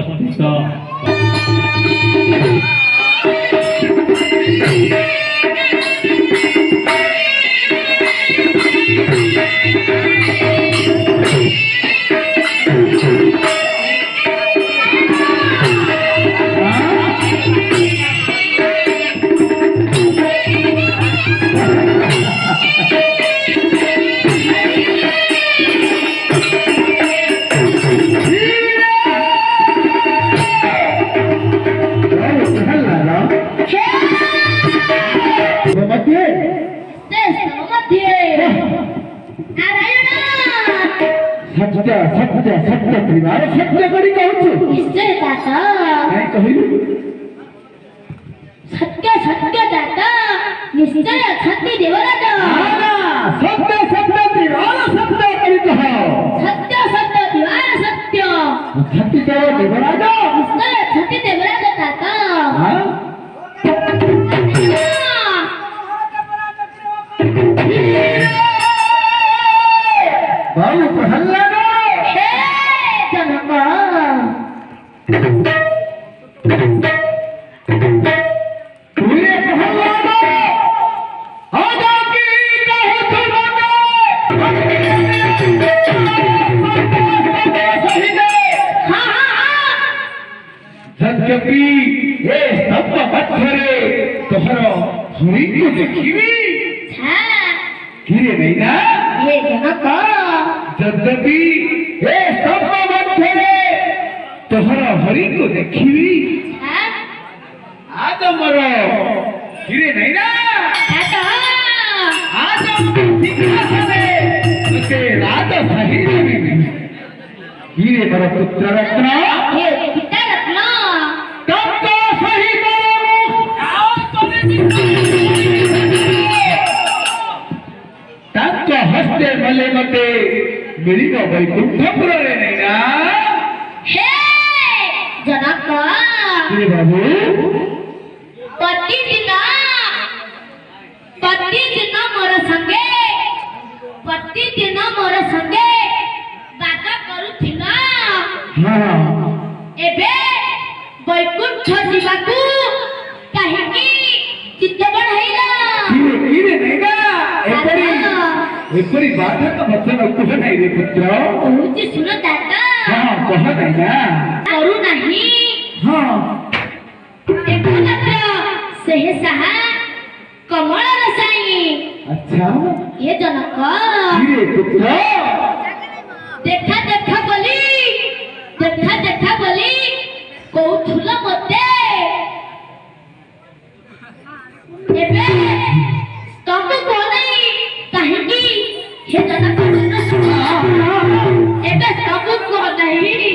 उपस्थित सत्य सत्य सत्य परिवार सत्य करी कहू निश्चय दाता काय कहिलु सत्य सत्य दाता निश्चय सत्य देवराज सत्य सत्य परिवार सत्य करी कह सत्य सत्य दिवार सत्य सत्य देवराज निश्चय सत्य देवराज दाता बाबू प्रहल्लाद जद्यपि ये स्तंभ पत्थरे तोहर हरि को देखिवी गिरे नहीं ना ये जनक जद्यपि ये स्तंभ पत्थरे तोहर हरि को देखिवी आज मर गिरे नहीं ना आज सिंहासने ते राज सही देवी गिरे मर पुत्र रत्न ये पिता रत्न तब तो सही करो तब तो हस्ते मले मते मेरी तो वैकुंठपुर रे नहीं ना हे जनक रे बाबू प्रतिदिन मोर संगे बात करूथिला हाँ एबे वैकुंठ जीवाकू काहेकि चित्त बढ़ाइला गिरे नहीं ना एपरी बात का वचन कुछ नहीं रे पुत्र कहूची सुन दाता हाँ कह नहीं ना करू नहीं हाँ देखो दाता सेह साहा कमल रसाई अच्छा ये जनक गिरे पुत्र देखा देखा बोली कौथुल मते एबे तब को नहीं काहेकि हे जनक सुन एबे तब को नहीं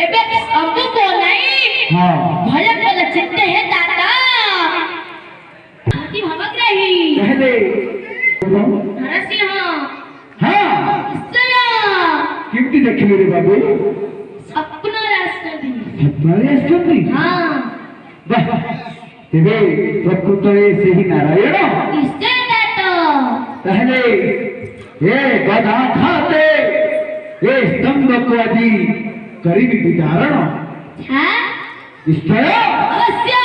एबे तब को नहीं हाँ भले भले चित्त है दाता हाथी भमक रही कह दे नरसिंह हाँ किमती देखिले रे बाबू सपना राष्ट्रपति सत्वारे अस्ति हाँ वाह तेरे प्रकृतरे से ही नारायण निश्चय दाता पहले ये गधा खाते ये स्तंभ को आदि करीबी विचारण हाँ निश्चय अवश्य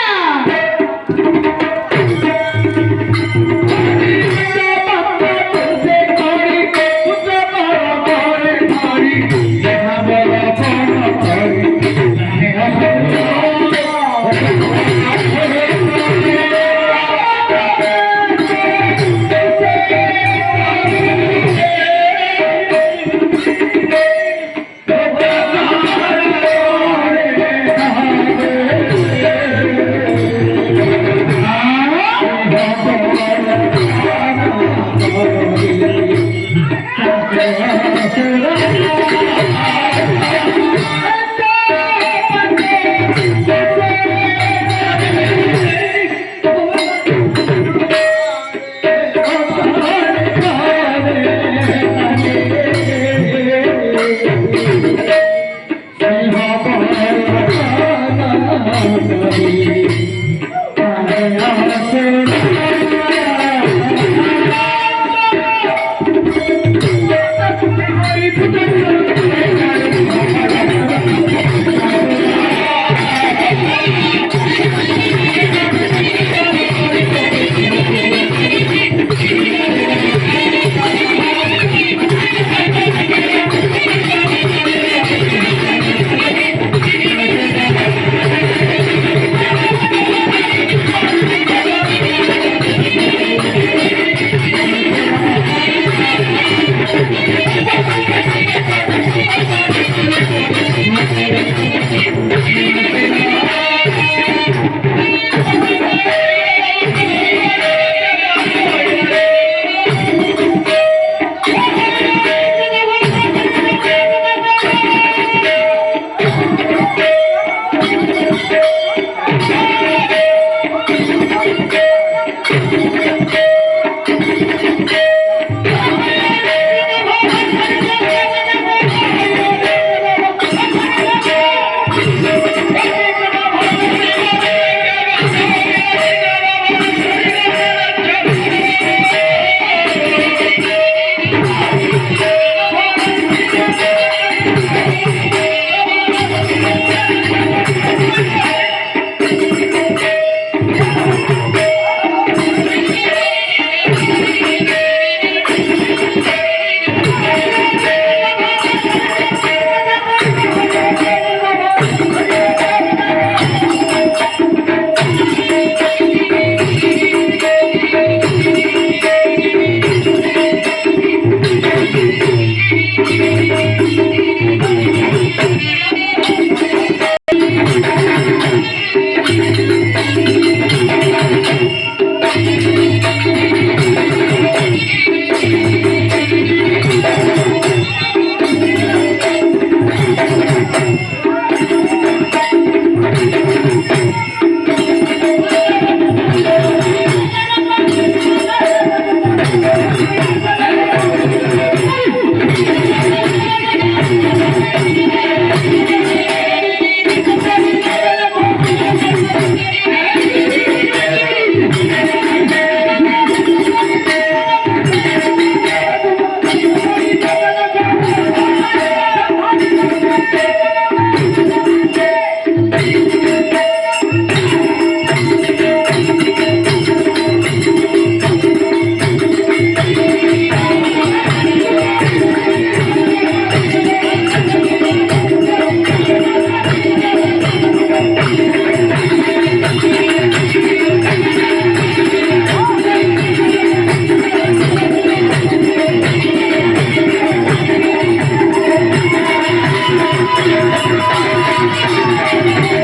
Thank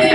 you.